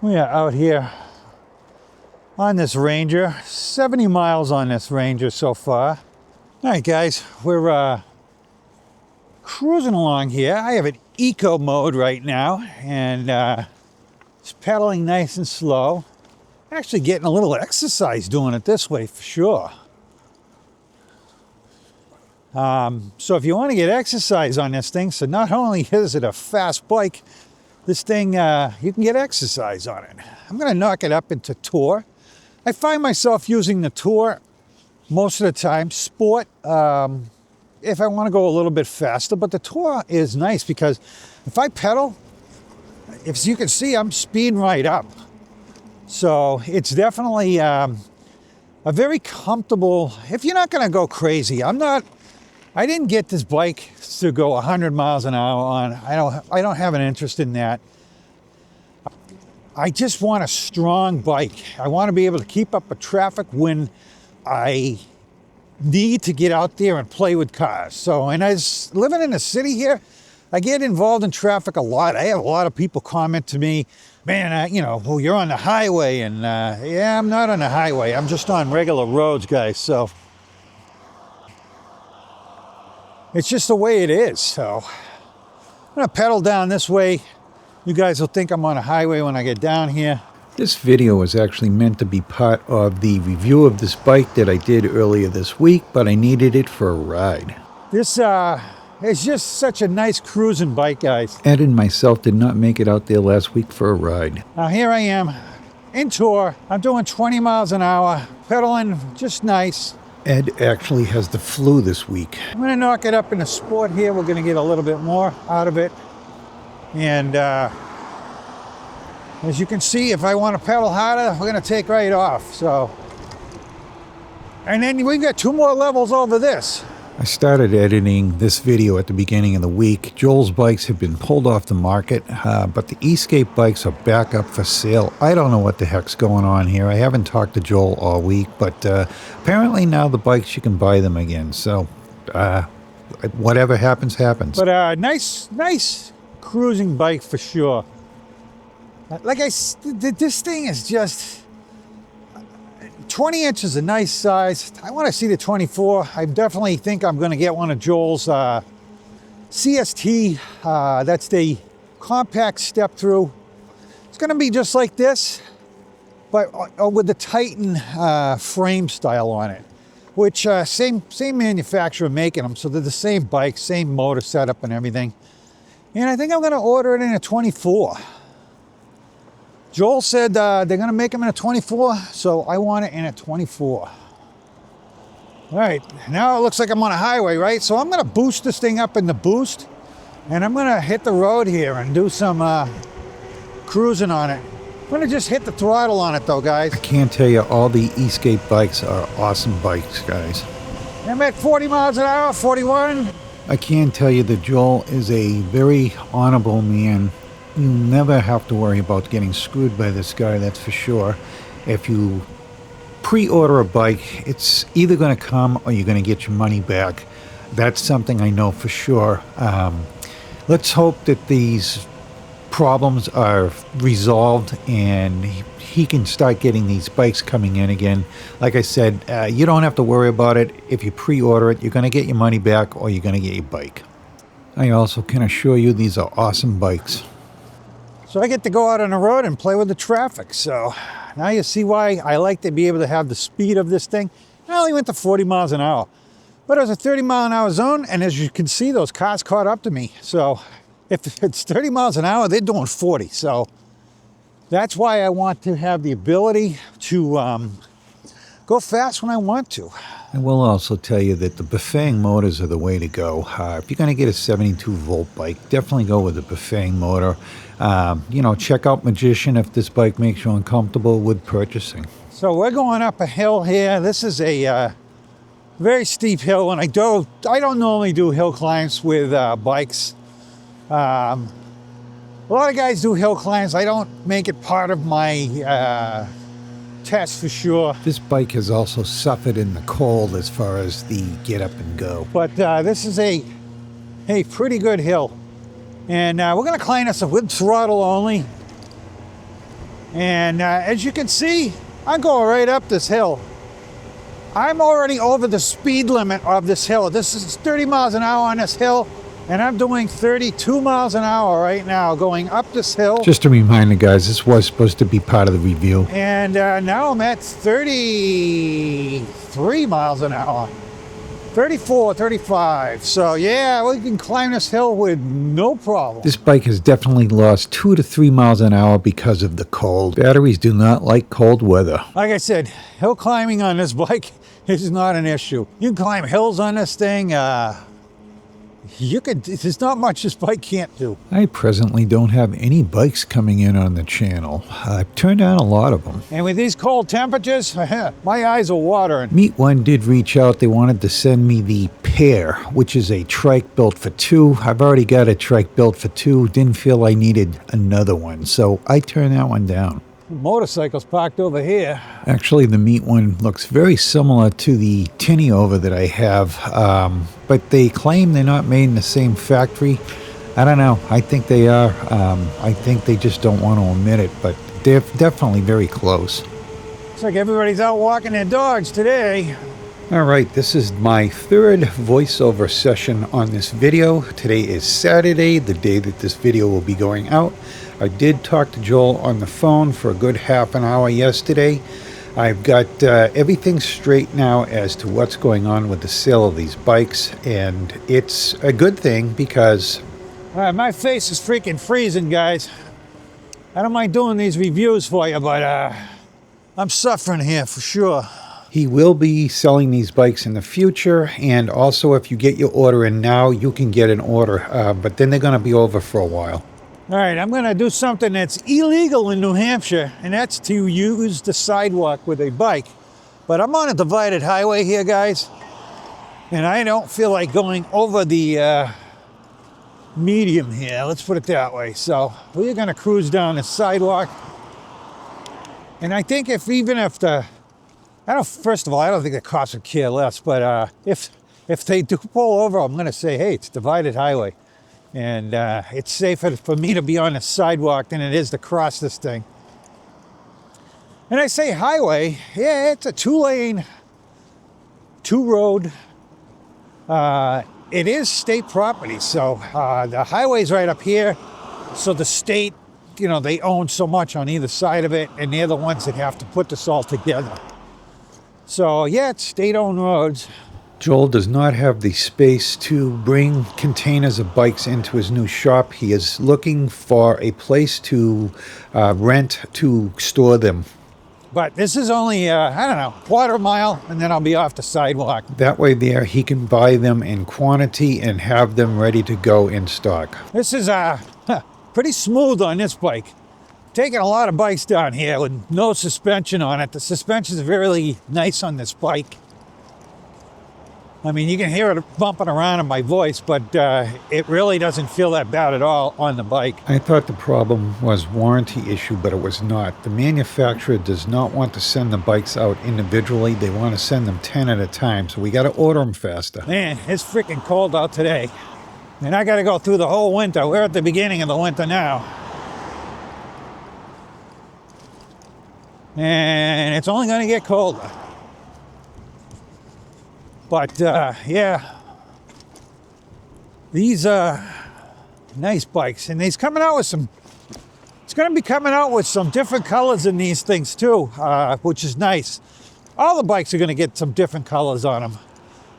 We are out here on this Ranger, 70 miles on this Ranger so far. All right, guys, we're cruising along here. I have an eco mode right now, and it's pedaling nice and slow. Actually getting a little exercise doing it this way for sure. So if you want to get exercise on this thing, so not only is it a fast bike, this thing, you can get exercise on it. I'm going to knock it up into Tour. I find myself using the Tour most of the time. Sport, if I want to go a little bit faster. But the Tour is nice because if I pedal, if you can see, I'm speeding right up. So it's definitely a very comfortable, if you're not going to go crazy. I didn't get this bike to go 100 miles an hour on. I don't have an interest in that. I just want a strong bike. I want to be able to keep up with traffic when I need to get out there and play with cars. So, and as living in the city here, I get involved in traffic a lot. I have a lot of people comment to me, man, well, you're on the highway. And yeah, I'm not on the highway. I'm just on regular roads, guys. So it's just the way it is. So I'm going to pedal down this way. You guys will think I'm on a highway when I get down here. This video was actually meant to be part of the review of this bike that I did earlier this week, but I needed it for a ride. This is just such a nice cruising bike, guys. Ed and myself did not make it out there last week for a ride. Now here I am in Tour. I'm doing 20 miles an hour, pedaling just nice. Ed actually has the flu this week. I'm going to knock it up in a Sport here. We're going to get a little bit more out of it. And as you can see, if I want to pedal harder, we're going to take right off. So, and then we've got 2 more levels over this. I started editing this video at the beginning of the week. Joel's bikes have been pulled off the market, but the Escape bikes are back up for sale. I don't know what the heck's going on here. I haven't talked to Joel all week, but apparently now the bikes, you can buy them again. So whatever happens, happens. But nice cruising bike for sure. Like this thing is just 20 inches is a nice size. I want to see the 24. I definitely think I'm going to get one of Joel's CST. That's the compact step through. It's going to be just like this, but with the Titan frame style on it, which same manufacturer making them, so they're the same bike, same motor setup and everything. And I think I'm going to order it in a 24. Joel said they're going to make them in a 24, so I want it in a 24. All right, now it looks like I'm on a highway, right? So I'm going to boost this thing up in the boost, and I'm going to hit the road here and do some cruising on it. I'm going to just hit the throttle on it, though, guys. I can't tell you, all the Escape bikes are awesome bikes, guys. I'm at 40 miles an hour, 41. I can tell you that Joel is a very honorable man. You never have to worry about getting screwed by this guy, that's for sure. If you pre-order a bike, it's either going to come or you're going to get your money back. That's something I know for sure. Let's hope that these problems are resolved and he can start getting these bikes coming in again. Like I said, you don't have to worry about it. If you pre-order it, you're going to get your money back or you're going to get your bike. I also can assure you these are awesome bikes. So I get to go out on the road and play with the traffic. So now you see why I like to be able to have the speed of this thing. I only went to 40 miles an hour, but it was a 30 mile an hour zone. And as you can see, those cars caught up to me. So if it's 30 miles an hour, they're doing 40. So that's why I want to have the ability to go fast when I want to. I will also tell you that the Bifang motors are the way to go. If you're going to get a 72 volt bike, definitely go with the Bifang motor. Check out Magician if this bike makes you uncomfortable with purchasing. So we're going up a hill here. This is a very steep hill, and I don't normally do hill climbs with bikes. A lot of guys do hill climbs. I don't make it part of my test for sure. This bike has also suffered in the cold as far as the get up and go. But this is a pretty good hill. And we're going to climb this with throttle only. And as you can see, I'm going right up this hill. I'm already over the speed limit of this hill. This is 30 miles an hour on this hill, and I'm doing 32 miles an hour right now going up this hill. Just a reminder, guys, this was supposed to be part of the review. And now I'm at 33 miles an hour. 34, 35. So yeah, we can climb this hill with no problem. This bike has definitely lost 2 to 3 miles an hour because of the cold. Batteries do not like cold weather. Like I said, hill climbing on this bike is not an issue. You can climb hills on this thing. There's not much this bike can't do. I presently don't have any bikes coming in on the channel. I've turned down a lot of them. And with these cold temperatures, my eyes are watering. Meet One did reach out. They wanted to send me the Pair, which is a trike built for two. I've already got a trike built for two. Didn't feel I needed another one, so I turned that one down. Motorcycles parked over here. Actually, the Meet One looks very similar to the Tinny Over that I have, but they claim they're not made in the same factory. I don't know. I think they are. I think they just don't want to admit it, but they're definitely very close. Looks like everybody's out walking their dogs today. All right, this is my third voiceover session on this video. Today is Saturday, the day that this video will be going out. I did talk to Joel on the phone for a good half an hour yesterday. I've got everything straight now as to what's going on with the sale of these bikes, and it's a good thing because... My face is freaking freezing, guys. I don't mind doing these reviews for you, but I'm suffering here for sure. He will be selling these bikes in the future, and also if you get your order in now, you can get an order, but then they're going to be over for a while. All right, I'm going to do something that's illegal in New Hampshire, and that's to use the sidewalk with a bike. But I'm on a divided highway here, guys, and I don't feel like going over the medium here. Let's put it that way. So we're going to cruise down the sidewalk. And I think first of all, I don't think the cops would care less, but if they do pull over, I'm going to say, hey, it's a divided highway. And it's safer for me to be on the sidewalk than it is to cross this thing. And I say highway, yeah, it's a two-lane, two-road. It is state property, so the highway's right up here. So the state, they own so much on either side of it, and they're the ones that have to put this all together. So yeah, it's state-owned roads. Joel does not have the space to bring containers of bikes into his new shop. He is looking for a place to rent to store them. But this is only, quarter mile, and then I'll be off the sidewalk. That way there, he can buy them in quantity and have them ready to go in stock. This is pretty smooth on this bike. Taking a lot of bikes down here with no suspension on it. The suspension is really nice on this bike. I mean, you can hear it bumping around in my voice, but it really doesn't feel that bad at all on the bike. I thought the problem was warranty issue, but it was not. The manufacturer does not want to send the bikes out individually. They want to send them 10 at a time, so we got to order them faster. Man, it's freaking cold out today. And I got to go through the whole winter. We're at the beginning of the winter now. And it's only going to get colder. But yeah, these nice bikes, and he's coming out with some. It's going to be coming out with some different colors in these things too, which is nice. All the bikes are going to get some different colors on them.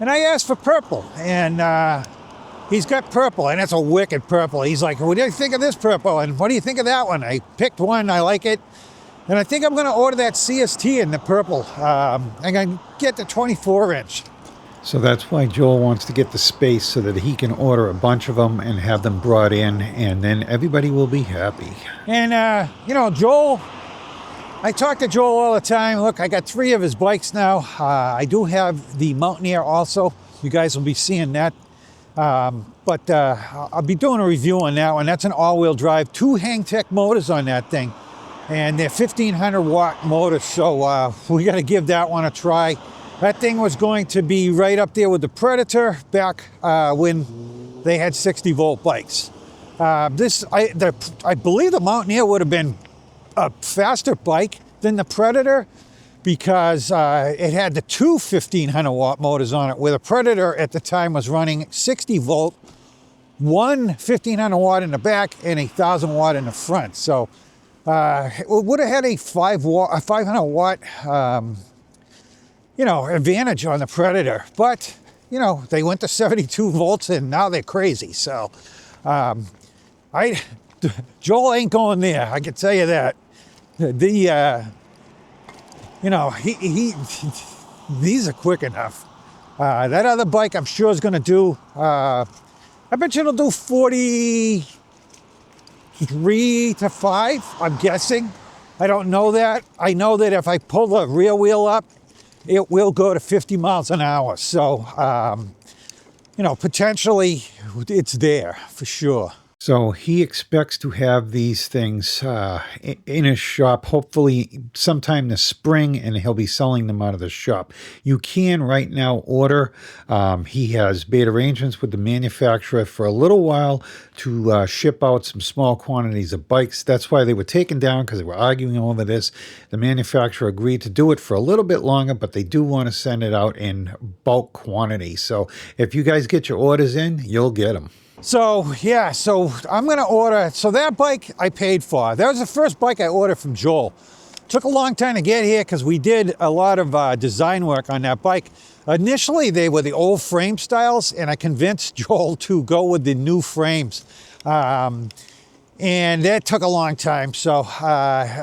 And I asked for purple, and he's got purple, and it's a wicked purple. He's like, "What do you think of this purple? And what do you think of that one?" I picked one, I like it, and I think I'm going to order that CST in the purple. I'm going to get the 24-inch. So that's why Joel wants to get the space so that he can order a bunch of them and have them brought in, and then everybody will be happy. And, Joel, I talk to Joel all the time. Look, I got 3 of his bikes now. I do have the Mountaineer also. You guys will be seeing that. But I'll be doing a review on that one. That's an all-wheel drive, 2 Hangtech motors on that thing. And they're 1,500 watt motors, so we got to give that one a try. That thing was going to be right up there with the Predator back when they had 60 volt bikes. I believe the Mountaineer would have been a faster bike than the Predator because it had the two 1500 watt motors on it, where the Predator at the time was running 60 volt, one 1500 watt in the back and a 1000 watt in the front. So it would have had a 500 watt, advantage on the Predator. But, they went to 72 volts and now they're crazy. So Joel ain't going there. I can tell you that. These are quick enough. That other bike I'm sure is going to do, I bet you it'll do 43 to 5, I'm guessing. I don't know that. I know that if I pull the rear wheel up, it will go to 50 miles an hour. So, potentially it's there for sure. So he expects to have these things in his shop, hopefully sometime this spring, and he'll be selling them out of the shop. You can right now order. He has made arrangements with the manufacturer for a little while to ship out some small quantities of bikes. That's why they were taken down, because they were arguing over this. The manufacturer agreed to do it for a little bit longer, but they do want to send it out in bulk quantity. So if you guys get your orders in, you'll get them. So, yeah, so I'm going to order. So that bike I paid for. That was the first bike I ordered from Joel. Took a long time to get here because we did a lot of design work on that bike. Initially, they were the old frame styles, and I convinced Joel to go with the new frames. And that took a long time. So,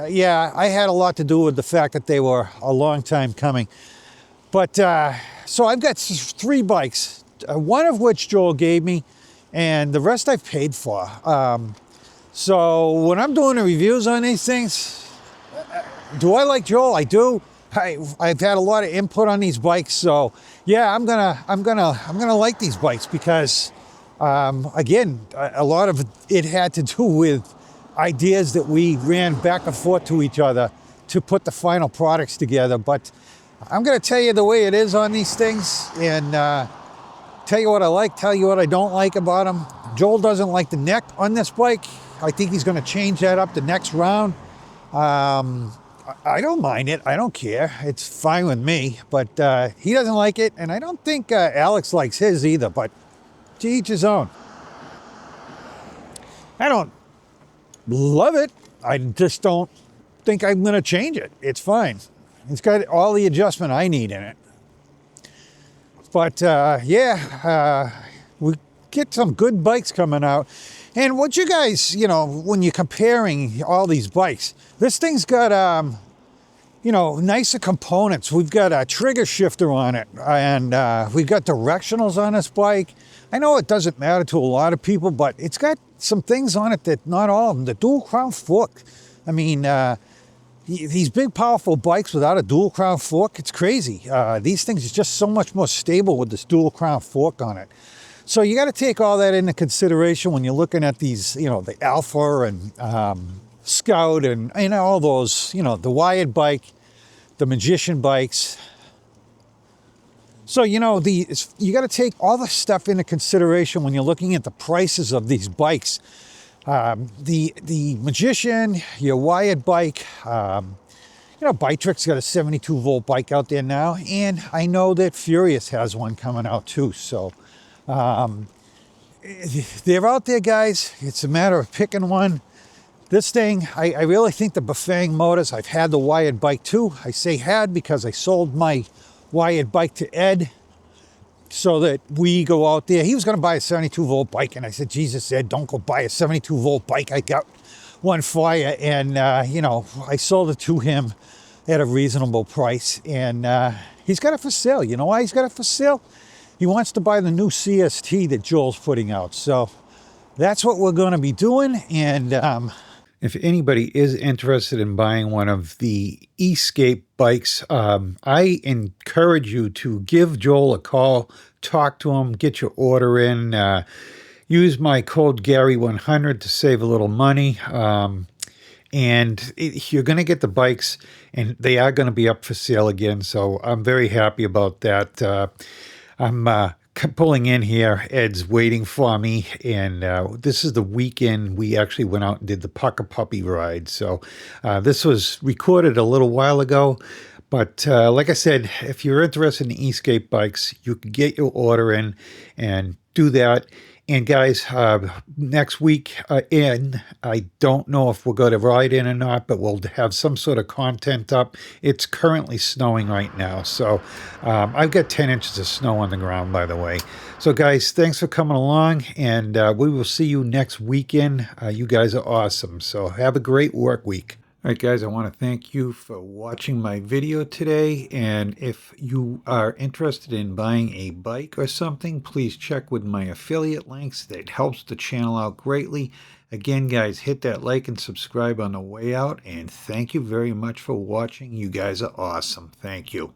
yeah, I had a lot to do with the fact that they were a long time coming. But, so I've got 3 bikes, one of which Joel gave me, and the rest I've paid for. So when I'm doing the reviews on these things, do I like Joel? I do. I've had a lot of input on these bikes, so yeah, I'm gonna like these bikes because, again, a lot of it had to do with ideas that we ran back and forth to each other to put the final products together. But I'm gonna tell you the way it is on these things, and tell you what I like, tell you what I don't like about them. Joel doesn't like the neck on this bike. I think he's going to change that up the next round. I don't mind it. I don't care. It's fine with me. But he doesn't like it, and I don't think Alex likes his either. But to each his own. I don't love it. I just don't think I'm going to change it. It's fine. It's got all the adjustment I need in it. But we get some good bikes coming out. And what you guys, when you're comparing all these bikes, this thing's got, nicer components. We've got a trigger shifter on it, and we've got directionals on this bike. I know it doesn't matter to a lot of people, but it's got some things on it that not all of them. The dual crown fork. I mean, these big, powerful bikes without a dual crown fork, it's crazy. These things are just so much more stable with this dual crown fork on it. So you got to take all that into consideration when you're looking at these, the Alpha and Scout and all those, the Wired bike, the Magician bikes. So, you got to take all the stuff into consideration when you're looking at the prices of these bikes. The Magician, your Wired bike, Bike Trick's got a 72 volt bike out there now, and I know that Furious has one coming out too. So they're out there, guys. It's a matter of picking one. This thing, I really think the Bafang motors. I've had the Wired bike too. I say had because I sold my Wired bike to Ed, so that we go out there. He was going to buy a 72 volt bike, and I said, Jesus, Ed, don't go buy a 72 volt bike. I got one for you. And, I sold it to him at a reasonable price, and he's got it for sale. You know why he's got it for sale? He wants to buy the new CST that Joel's putting out. So that's what we're going to be doing. And if anybody is interested in buying one of the Escape bikes, I encourage you to give Joel a call, talk to him, get your order in, use my code Gary100 to save a little money. You're going to get the bikes, and they are going to be up for sale again. So I'm very happy about that. I'm pulling in here. Ed's waiting for me, and this is the weekend we actually went out and did the Pucker Puppy ride. So this was recorded a little while ago, but like I said, if you're interested in Escape bikes, you can get your order in and do that. And guys, next week I don't know if we're going to ride in or not, but we'll have some sort of content up. It's currently snowing right now, so I've got 10 inches of snow on the ground, by the way. So guys, thanks for coming along, and we will see you next weekend. You guys are awesome, so have a great work week. All right, guys, I want to thank you for watching my video today. And if you are interested in buying a bike or something, please check with my affiliate links. That helps the channel out greatly. Again, guys, hit that like and subscribe on the way out. And thank you very much for watching. You guys are awesome. Thank you.